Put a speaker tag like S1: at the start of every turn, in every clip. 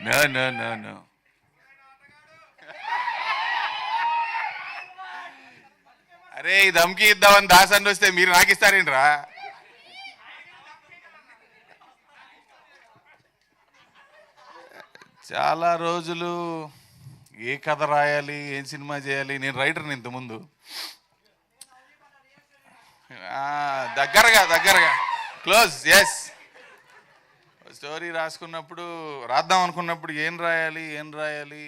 S1: No no no no. అరే ఈ దమ్కి ఇద్దామని దాసన్ వస్తే మీరు నాకు ఇస్తారేంట్రా? చాలా రోజులు ఏ కథ రాయాలి, ఏం సినిమా చేయాలి. నేను రైటర్ని ఇంతకుముందు. దగ్గరగా క్లోజ్. ఎస్, స్టోరీ రాద్దాం అనుకున్నప్పుడు ఏం రాయాలి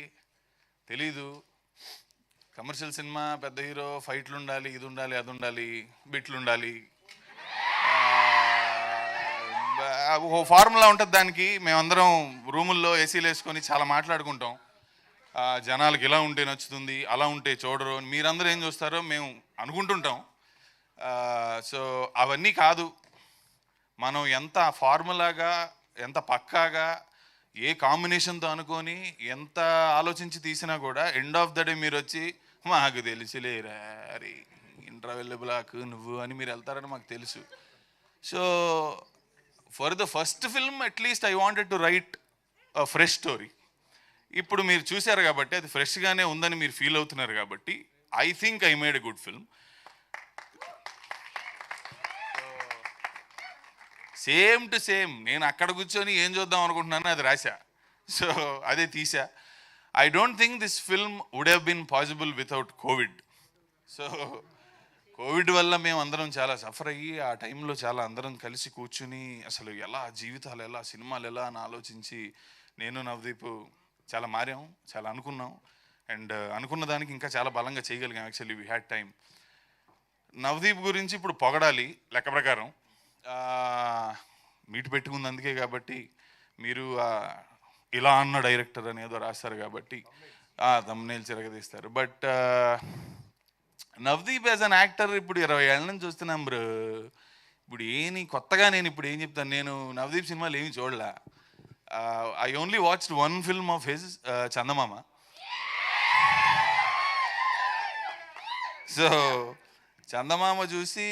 S1: తెలీదు. కమర్షియల్ సినిమా, పెద్ద హీరో, ఫైట్లు ఉండాలి, ఇది ఉండాలి, అది ఉండాలి, బిట్లు ఉండాలి, ఒక ఫార్ములా ఉంటుంది దానికి. మేమందరం రూముల్లో ఏసీలు వేసుకొని చాలా మాట్లాడుకుంటాం. జనాలకి ఇలా ఉంటే నచ్చుతుంది, అలా ఉంటే చూడరు, మీరందరూ ఏం చూస్తారో మేము అనుకుంటుంటాం. సో అవన్నీ కాదు. మనం ఎంత ఫార్ములాగా, ఎంత పక్కాగా, ఏ కాంబినేషన్తో అనుకొని ఎంత ఆలోచించి తీసినా కూడా ఎండ్ ఆఫ్ ద డే మీరు వచ్చి మాకు తెలిసిలేరా అరే ఇంటర్వెల్లబులాక్ నువ్వు అని మీరు వెళ్తారని మాకు తెలుసు. So for the first film at least I wanted to write a fresh story. ఇప్పుడు మీరు చూశారు కాబట్టి, అది ఫ్రెష్గానే ఉందని మీరు ఫీల్ అవుతున్నారు కాబట్టి I think I made a good film. Same to same నేను అక్కడ కూర్చొని ఏం చూద్దాం అనుకుంటున్నాను అది రాశా. సో అదే తీసా. I don't think this film would have been possible without COVID. So COVID వల్ల మేము అందరం చాలా సఫర్ అయ్యి ఆ టైంలో చాలా అందరం కలిసి కూర్చుని అసలు ఎలా జీవితాలు ఎలా, సినిమాలు ఎలా అని ఆలోచించి నేను నవదీప్ చాలా మారాం, చాలా అనుకున్నాం. అండ్ అనుకున్న దానికి ఇంకా చాలా బలంగా చేయగలిగాం. Actually we had time. Navdeep గురించి ఇప్పుడు పొగడాలి లెక్క ప్రకారం. మీట్ పెట్టుకుంది అందుకే కాబట్టి, మీరు ఇలా అన్న డైరెక్టర్ అని ఏదో రాస్తారు కాబట్టి తమ్మునేలు చిరగదీస్తారు. But Navdeep as an actor ఇప్పుడు 20 ఏళ్ళ నుంచి చూస్తున్నాం బ్రో. ఇప్పుడు కొత్తగా నేను ఇప్పుడు ఏం చెప్తాను, నేను నవదీప్ సినిమాలు ఏమి చూడలే. I only watched one film of his, Chandamama. So Chandamama చూసి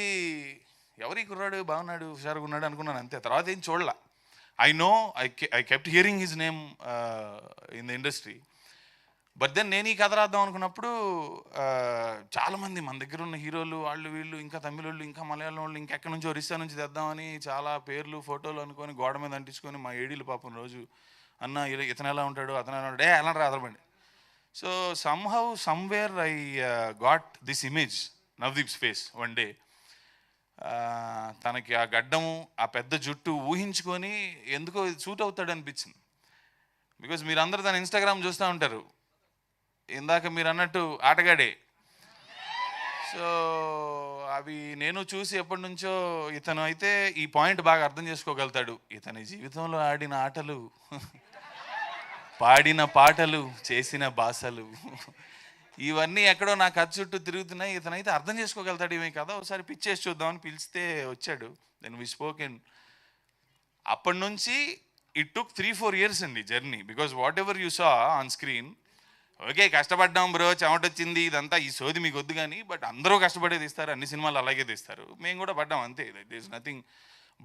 S1: ఎవరి కుర్రాడు బాగున్నాడు, హుషారుగా ఉన్నాడు అనుకున్నాను అంతే. తర్వాత ఏం చూడలా. I know I kept hearing his name in the industry. But then నేను ఈ కథ రాద్దాం అనుకున్నప్పుడు చాలామంది మన దగ్గర ఉన్న హీరోలు వాళ్ళు వీళ్ళు, ఇంకా తమిళ వాళ్ళు, ఇంకా మలయాళం వాళ్ళు, ఇంకెక్కడి నుంచో ఒరిస్సా నుంచి తెద్దామని చాలా పేర్లు ఫోటోలు అనుకొని గోడ మీద అంటించుకొని మా ఏడీలు పాపం రోజు అన్న ఇతను ఎలా ఉంటాడు, అతను ఎలా ఉంటాడు, ఎలా రాదరబండి. So somehow somewhere I got this image Navdeep's face one day. తనకి ఆ గడ్డము, ఆ పెద్ద జుట్టు ఊహించుకొని ఎందుకో సూట్ అవుతాడు అనిపించింది. బికాజ్ మీరందరూ తన ఇన్స్టాగ్రామ్ చూస్తూ ఉంటారు. ఇందాక మీరు అన్నట్టు ఆటగాడే. సో అవి నేను చూసి ఎప్పటి నుంచో ఇతను అయితే ఈ పాయింట్ బాగా అర్థం చేసుకోగలుగుతాడు. ఇతని జీవితంలో ఆడిన ఆటలు, పాడిన పాటలు, చేసిన భాషలు ఇవన్నీ ఎక్కడో నా కథ చుట్టూ తిరుగుతున్నాయి. ఇతనైతే అర్థం చేసుకోగలుగుతాడు ఇవే కదా, ఒకసారి పిచ్చేసి చూద్దామని పిలిస్తే వచ్చాడు. Then we spoken. అప్పటి నుంచి ఇట్ టుక్ 3-4 years అండి journey. Because whatever you saw on screen, okay కష్టపడ్డాం బ్రో, చెమట వచ్చింది, ఇదంతా ఈ సోది మీకు వద్దు కానీ, బట్ అందరూ కష్టపడే తీస్తారు, అన్ని సినిమాలు అలాగే తీస్తారు, మేము కూడా పడ్డాం అంతే. There is nothing.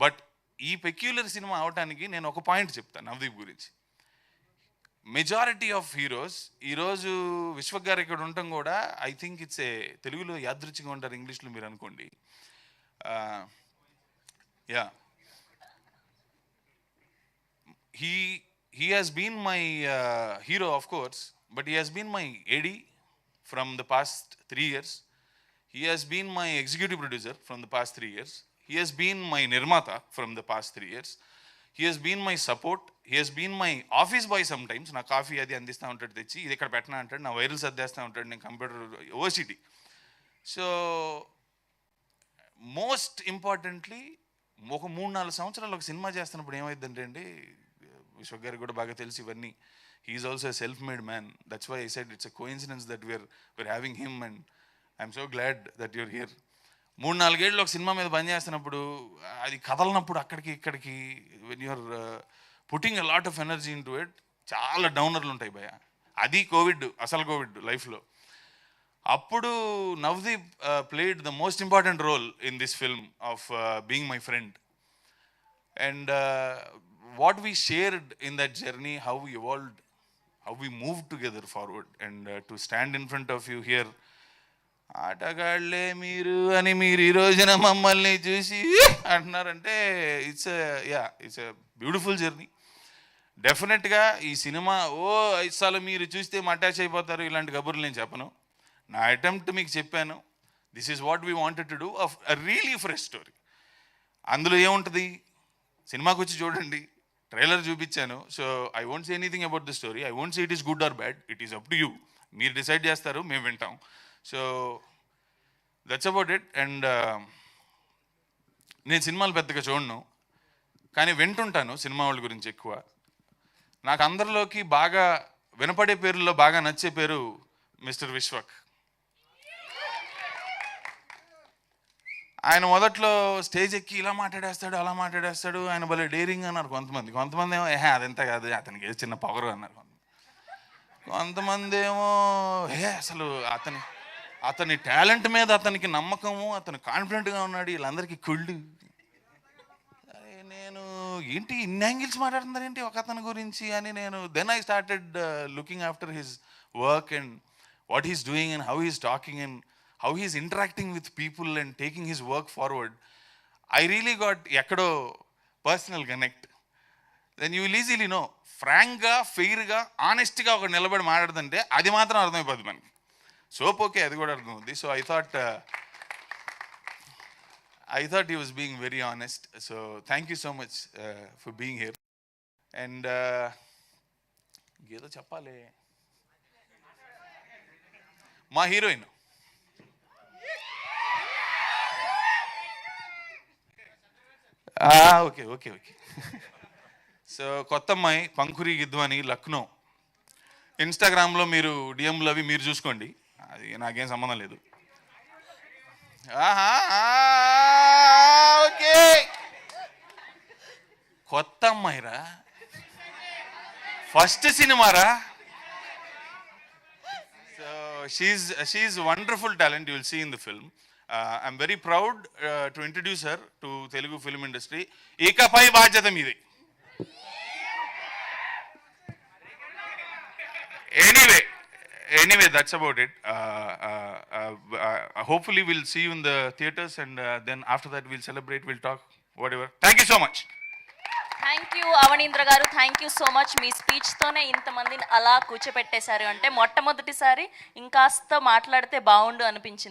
S1: బట్ ఈ పెక్యులర్ సినిమా అవటానికి నేను ఒక పాయింట్ చెప్తాను నవదీప్ గురించి. మెజారిటీ ఆఫ్ హీరోస్ ఈరోజు విశ్వక్ గారు ఇక్కడ ఉండటం కూడా ఐ థింక్ ఇట్స్ ఏ, తెలుగులో యాదృచ్ఛికంగా ఉంటారు, ఇంగ్లీష్లో మీరు అనుకోండి. Yeah he has been my hero of course, but he has been my AD from the past 3 years. He has been my executive producer from the past 3 years. He has been my nirmata from the past 3 years. He has been my support. He has been my office boy sometimes. నా coffee అది అందిస్తూ ఉంటాడు తెచ్చి, ఇది ఇక్కడ పెట్టినా అంటాడు, నా వైరల్స్ అద్దేస్తూ ఉంటాడు, నేను computer OCT. So most importantly ఒక 3-4 సంవత్సరాలు ఒక సినిమా చేస్తున్నప్పుడు ఏమైందంటే అండి, విశ్వక్ గారికి కూడా బాగా తెలిసి ఇవన్నీ, he's also a self made man. That's why I said it's a coincidence that we're having him and I'm so glad that you're here. 3-4 ఏళ్ళు ఒక సినిమా మీద పనిచేస్తున్నప్పుడు, అది కదలనప్పుడు అక్కడికి ఇక్కడికి, when you're putting a lot of energy into it, చాలా డౌనర్లు ఉంటాయి భయ. అది కోవిడ్, అసలు కోవిడ్ లైఫ్లో. అప్పుడు Navdeep played the most important role in this film of being my friend. And what we shared in that journey, how we evolved, how we moved together forward, and to stand in front of you here, ఆటగాళ్ళే మీరు అని మీరు ఈ రోజున మమ్మల్ని చూసి అంటున్నారంటే it's a beautiful journey. డెఫినెట్గా ఈ సినిమా ఐసాలు మీరు చూస్తే అటాచ్ అయిపోతారు ఇలాంటి కబుర్లు నేను చెప్పను. నా అటెంప్ట్ మీకు చెప్పాను. This is what we wanted to do of a really fresh story. అందులో ఏముంటుంది సినిమాకి వచ్చి చూడండి, ట్రైలర్ చూపించాను. So I won't say anything about the story. I won't say it is good or bad, it is up to you. మీరు decide చేస్తారు, మేము వింటాం. So that's about it. And నేను సినిమాలు పెద్దగా చూడను, కానీ వింటుంటాను సినిమా వాళ్ళ గురించి ఎక్కువ. నాకు అందరిలోకి బాగా వినపడే పేరుల్లో బాగా నచ్చే పేరు మిస్టర్ విశ్వక్. ఆయన మొదట్లో స్టేజ్ ఎక్కి ఇలా మాట్లాడేస్తాడు, అలా మాట్లాడేస్తాడు, ఆయన భలే డేరింగ్ అన్నారు కొంతమంది ఏమో అదంతా కాదు, అతనికి ఏ చిన్న పవర్ అన్నారు. కొంతమంది ఏమో అసలు అతని టాలెంట్ మీద అతనికి నమ్మకము, అతను కాన్ఫిడెంట్గా ఉన్నాడు, వీళ్ళందరికీ కుళ్ళు. అరే నేను ఏంటి ఇన్ని యాంగిల్స్ మాట్లాడుతున్నారేంటి ఒక అతని గురించి అని then I started looking after his work and what he's doing and how he's talking and how he is interacting with people and taking his work forward. I really got ekkado personal connect. Then you will easily know, frank ga, fair ga, honest ga oka nilabadi maatladante adi matram ardham ayipoddi manaki. Soap okay adi kuda ardham undi. So I thought he was being very honest. So thank you so much for being here. And ఏదో చెప్పాలి, మా heroine okay. So కొత్త అమ్మాయి పంకురి గిద్వాని, లక్నో. ఇన్స్టాగ్రామ్లో మీరు డిఎంలు అవి మీరు చూసుకోండి, అది నాకేం సంబంధం లేదు. ఓకే, కొత్త అమ్మాయిరా, ఫస్ట్ సినిమారా. So she wonderful talent, you will see in the film. I'm very proud to introduce her to Telugu film industry. Ekapai బాధ్యత మీది. Anyway, that's about it. Hopefully we'll see you in the theaters, and then after that we'll celebrate, we'll talk, whatever. Thank you so much.
S2: Thank you Abanindra గారు, thank you so much. మీ స్పీచ్తోనే ఇంతమందిని అలా కూర్చోపెట్టేశారు అంటే మొట్టమొదటిసారి ఇంకాస్త మాట్లాడితే బాగుండు అనిపించింది.